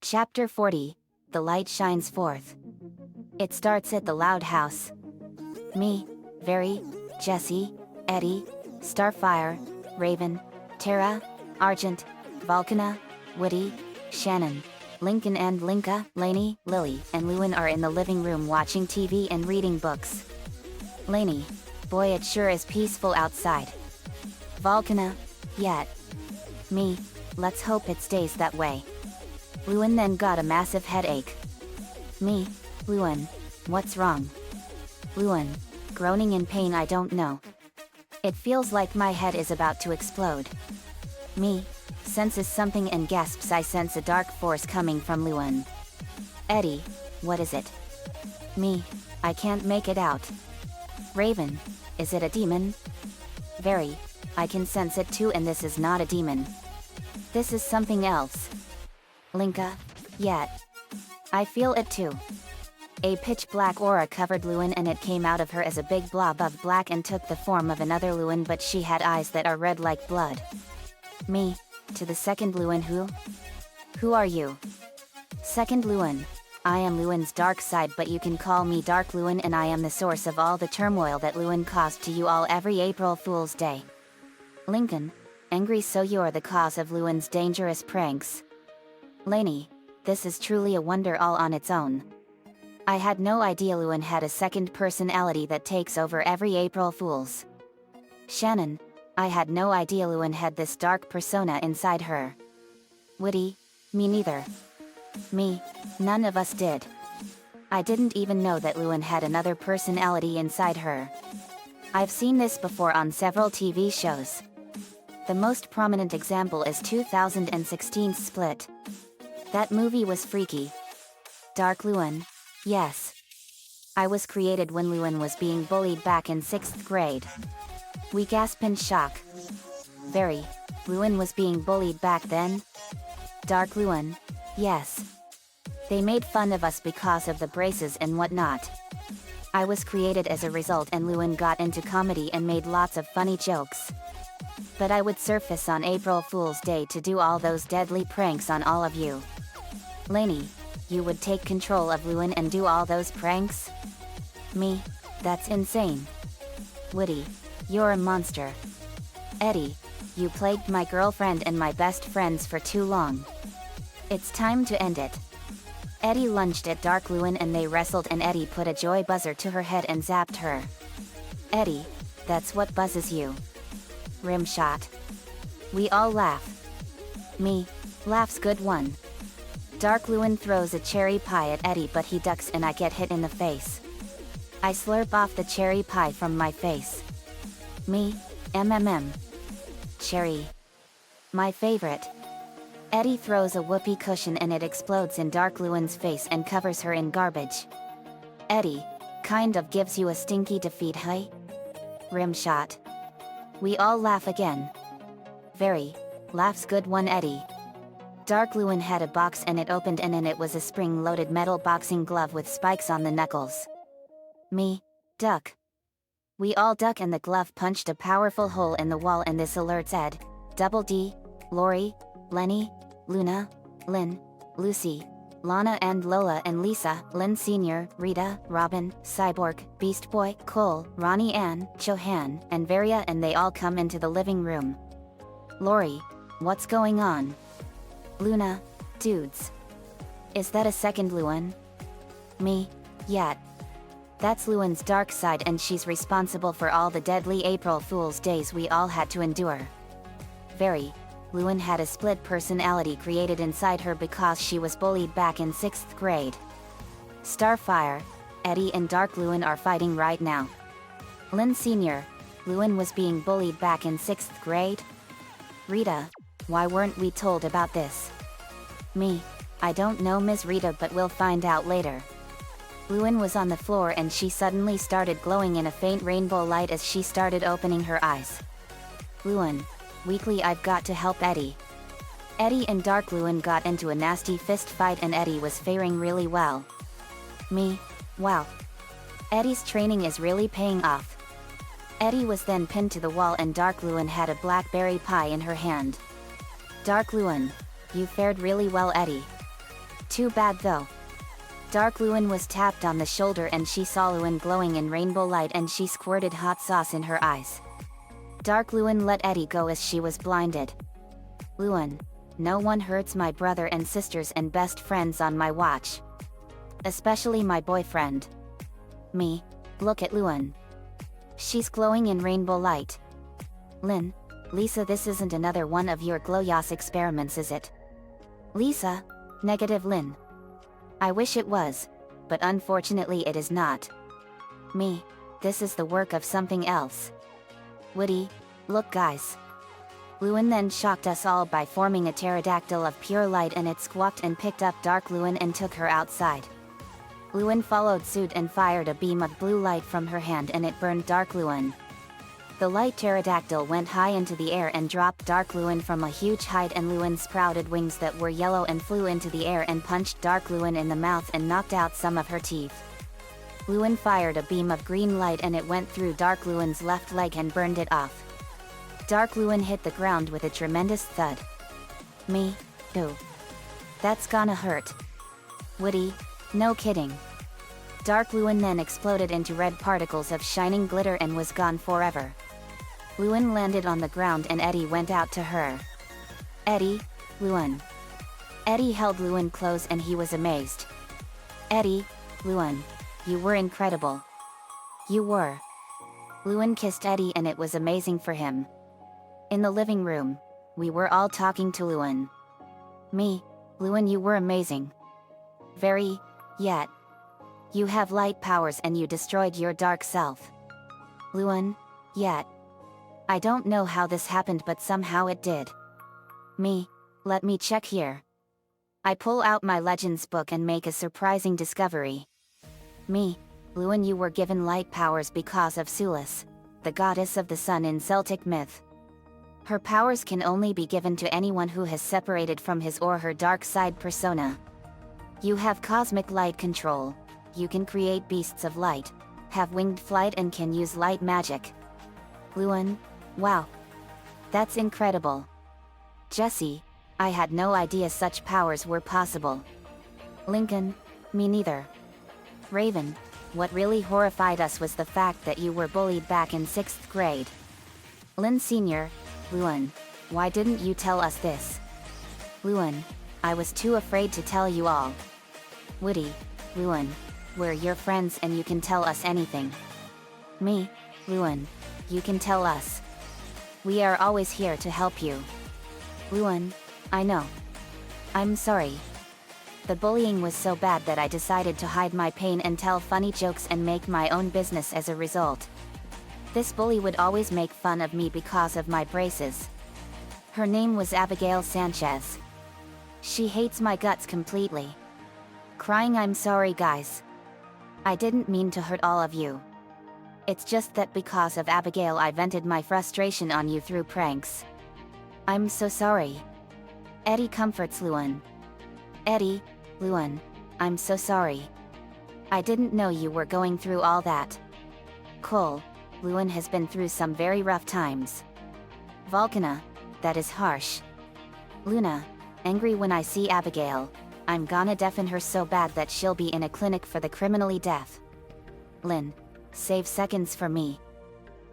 Chapter 40, The Light Shines Forth. It starts at the loud house. Me, Very, Jesse, Eddie, Starfire, Raven, Tara, Argent, Volcana, Woody, Shannon, Lincoln and Linka, Lainey, Lily, and Lewin are in the living room watching TV and reading books. Lainey, boy it sure is peaceful outside. Volcana, yet. Me, let's hope it stays that way. Lewin then got a massive headache. Me, Lewin, what's wrong? Lewin, groaning in pain, I don't know. It feels like my head is about to explode. Me, senses something and gasps, I sense a dark force coming from Lewin. Eddie, what is it? Me, I can't make it out. Raven, is it a demon? Very, I can sense it too, and this is not a demon. This is something else. Linka, yet. I feel it too. A pitch black aura covered Lewin and it came out of her as a big blob of black and took the form of another Lewin, but she had eyes that are red like blood. Me, to the second Lewin. Who are you? Second Lewin, I am Lewin's dark side, but you can call me Dark Lewin, and I am the source of all the turmoil that Lewin caused to you all every April Fool's Day. Lincoln, angry, so you're the cause of Lewin's dangerous pranks. Lainey, this is truly a wonder all on its own. I had no idea Lewin had a second personality that takes over every April Fool's. Shannon, I had no idea Lewin had this dark persona inside her. Woody, me neither. Me, none of us did. I didn't even know that Lewin had another personality inside her. I've seen this before on several TV shows. The most prominent example is 2016's Split. That movie was freaky. Dark Lewin, yes. I was created when Lewin was being bullied back in 6th grade. We gasp in shock. Very, Lewin was being bullied back then? Dark Lewin, yes. They made fun of us because of the braces and whatnot. I was created as a result, and Lewin got into comedy and made lots of funny jokes. But I would surface on April Fool's Day to do all those deadly pranks on all of you. Lainey, you would take control of Lewin and do all those pranks? Me, that's insane. Woody, you're a monster. Eddie, you plagued my girlfriend and my best friends for too long. It's time to end it. Eddie lunged at Dark Lewin and they wrestled, and Eddie put a joy buzzer to her head and zapped her. Eddie, that's what buzzes you. Rim shot. We all laugh. Me, laughs good one. Dark Lewin throws a cherry pie at Eddie, but he ducks and I get hit in the face. I slurp off the cherry pie from my face. Me, MMM. Cherry. My favorite. Eddie throws a whoopee cushion and it explodes in Dark Lewin's face and covers her in garbage. Eddie, kind of gives you a stinky defeat, hey? Rim shot. We all laugh again. Very, laughs good one Eddie. Dark Lewin had a box and it opened, and in it was a spring-loaded metal boxing glove with spikes on the knuckles. Me, duck. We all duck and the glove punched a powerful hole in the wall, and this alerts Ed, Double D, Lori, Lenny, Luna, Lynn, Lucy, Lana and Lola and Lisa, Lynn Sr., Rita, Robin, Cyborg, Beast Boy, Cole, Ronnie Ann, Johan, and Varia, and they all come into the living room. Lori, what's going on? Luna, dudes. Is that a second Lewin? Me, yet. That's Lewin's dark side, and she's responsible for all the deadly April Fool's Days we all had to endure. Very, Lewin had a split personality created inside her because she was bullied back in 6th grade. Starfire, Eddie and Dark Lewin are fighting right now. Lynn Sr., Lewin was being bullied back in 6th grade? Rita, why weren't we told about this? Me, I don't know Ms. Rita, but we'll find out later. Lewin was on the floor and she suddenly started glowing in a faint rainbow light as she started opening her eyes. Lewin, weakly, I've got to help Eddie. Eddie and Dark Lewin got into a nasty fist fight and Eddie was faring really well. Me, wow. Eddie's training is really paying off. Eddie was then pinned to the wall and Dark Lewin had a blackberry pie in her hand. Dark Lewin, you fared really well Eddie. Too bad though. Dark Luan was tapped on the shoulder and she saw Luan glowing in rainbow light and she squirted hot sauce in her eyes. Dark Luan let Eddie go as she was blinded. Luan, no one hurts my brother and sisters and best friends on my watch. Especially my boyfriend. Me, look at Luan. She's glowing in rainbow light. Lisa, this isn't another one of your Gloyos experiments, is it? Lisa, negative Lynn. I wish it was, but unfortunately it is not. Me, this is the work of something else. Woody, look guys. Luan then shocked us all by forming a pterodactyl of pure light and it squawked and picked up Dark Luan and took her outside. Luan followed suit and fired a beam of blue light from her hand and it burned Dark Luan. The light pterodactyl went high into the air and dropped Dark Luan from a huge height and Luan sprouted wings that were yellow and flew into the air and punched Dark Luan in the mouth and knocked out some of her teeth. Luan fired a beam of green light and it went through Dark Luan's left leg and burned it off. Dark Luan hit the ground with a tremendous thud. Me, ooh. That's gonna hurt. Woody, no kidding. Dark Luan then exploded into red particles of shining glitter and was gone forever. Luan landed on the ground and Eddie went out to her. Eddie, Luan. Eddie held Luan close and he was amazed. Eddie, Luan, you were incredible. You were. Luan kissed Eddie and it was amazing for him. In the living room, we were all talking to Luan. Me, Luan, you were amazing. Very, yet. You have light powers and you destroyed your dark self. Luan, yet. I don't know how this happened but somehow it did. Me, let me check here. I pull out my legends book and make a surprising discovery. Me, Luan, you were given light powers because of Sulis, the goddess of the sun in Celtic myth. Her powers can only be given to anyone who has separated from his or her dark side persona. You have cosmic light control. You can create beasts of light, have winged flight and can use light magic. Luan, wow. That's incredible. Jesse, I had no idea such powers were possible. Lincoln, me neither. Raven, what really horrified us was the fact that you were bullied back in 6th grade. Lynn Sr., Luan, why didn't you tell us this? Luan, I was too afraid to tell you all. Woody, Luan, we're your friends and you can tell us anything. Me, Luan, you can tell us. We are always here to help you. Luan, I know. I'm sorry. The bullying was so bad that I decided to hide my pain and tell funny jokes and make my own business as a result. This bully would always make fun of me because of my braces. Her name was Abigail Sanchez. She hates my guts completely. Crying, I'm sorry guys. I didn't mean to hurt all of you. It's just that because of Abigail I vented my frustration on you through pranks. I'm so sorry. Eddie comforts Luan. Eddie, Luan, I'm so sorry. I didn't know you were going through all that. Cole, Luan has been through some very rough times. Volcana, that is harsh. Luna, angry when I see Abigail. I'm gonna deafen her so bad that she'll be in a clinic for the criminally deaf. Lynn, save seconds for me.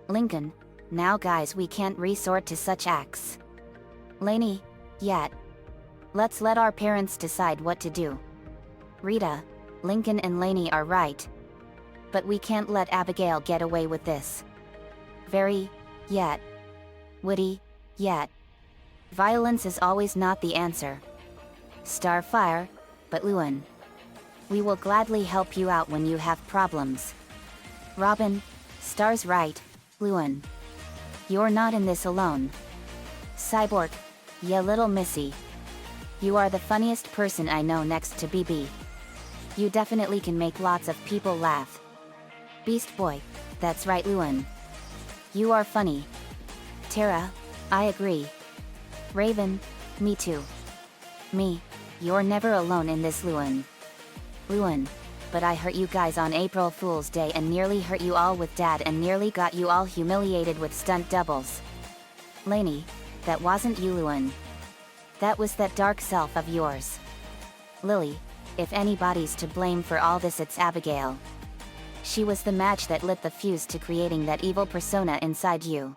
Lincoln, now guys we can't resort to such acts. Lainey, yet. Let's let our parents decide what to do. Rita, Lincoln and Lainey are right. But we can't let Abigail get away with this. Very, yet. Woody, yet. Violence is always not the answer. Starfire, but Luan. We will gladly help you out when you have problems. Robin, Star's right, Luan. You're not in this alone. Cyborg, yeah little missy. You are the funniest person I know next to BB. You definitely can make lots of people laugh. Beast Boy, that's right Luan. You are funny. Tara, I agree. Raven, me too. Me, you're never alone in this Luan. Luan, but I hurt you guys on April Fool's Day and nearly hurt you all with Dad and nearly got you all humiliated with stunt doubles. Lainey, that wasn't you Luan. That was that dark self of yours. Lily, if anybody's to blame for all this, it's Abigail. She was the match that lit the fuse to creating that evil persona inside you.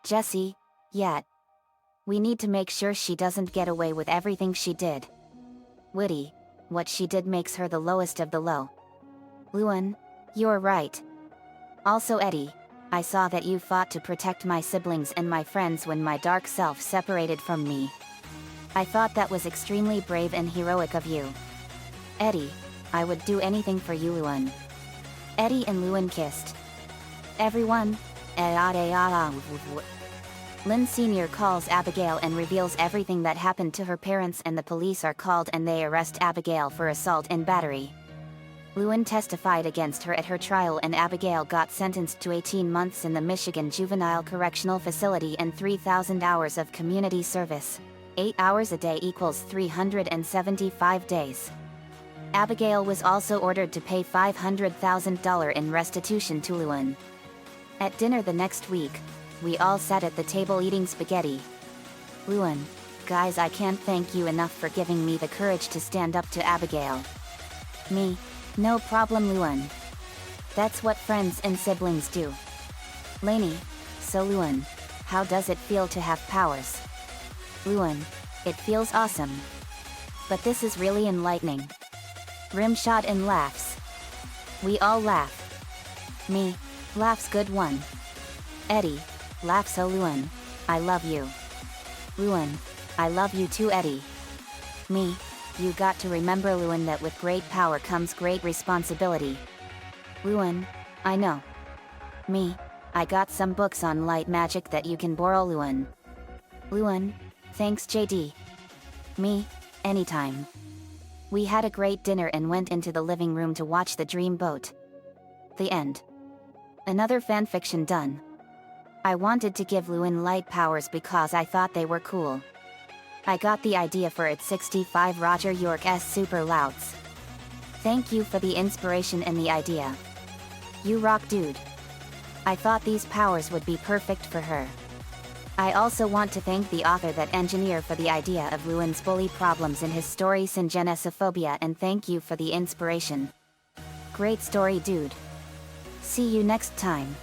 Jesse, yet. We need to make sure she doesn't get away with everything she did. Woody, what she did makes her the lowest of the low. Luan, you're right. Also Eddie, I saw that you fought to protect my siblings and my friends when my dark self separated from me. I thought that was extremely brave and heroic of you. Eddie, I would do anything for you, Luan. Eddie and Luan kissed. Everyone, Lynn Sr. calls Abigail and reveals everything that happened to her parents, and the police are called and they arrest Abigail for assault and battery. Luan testified against her at her trial, and Abigail got sentenced to 18 months in the Michigan Juvenile Correctional Facility and 3,000 hours of community service. 8 hours a day equals 375 days. Abigail was also ordered to pay $500,000 in restitution to Luan. At dinner the next week, we all sat at the table eating spaghetti. Luan, guys, I can't thank you enough for giving me the courage to stand up to Abigail. Me, no problem, Luan. That's what friends and siblings do. Lainey, so Luan, how does it feel to have powers? Luan, it feels awesome. But this is really enlightening. Rimshot and laughs. We all laugh. Me, laughs good one. Eddie, laughs. Oh Luan, I love you. Luan, I love you too, Eddie. Me, you got to remember, Luan, that with great power comes great responsibility. Luan, I know. Me, I got some books on light magic that you can borrow, Luan. Luan, thanks JD. Me, anytime. We had a great dinner and went into the living room to watch The Dream Boat. The end. Another fanfiction done. I wanted to give Luan light powers because I thought they were cool. I got the idea for its 65 Roger York's super louds. Thank you for the inspiration and the idea. You rock, dude. I thought these powers would be perfect for her. I also want to thank the author that engineer for the idea of Luan's bully problems in his story Syngenesophobia, and thank you for the inspiration. Great story, dude. See you next time.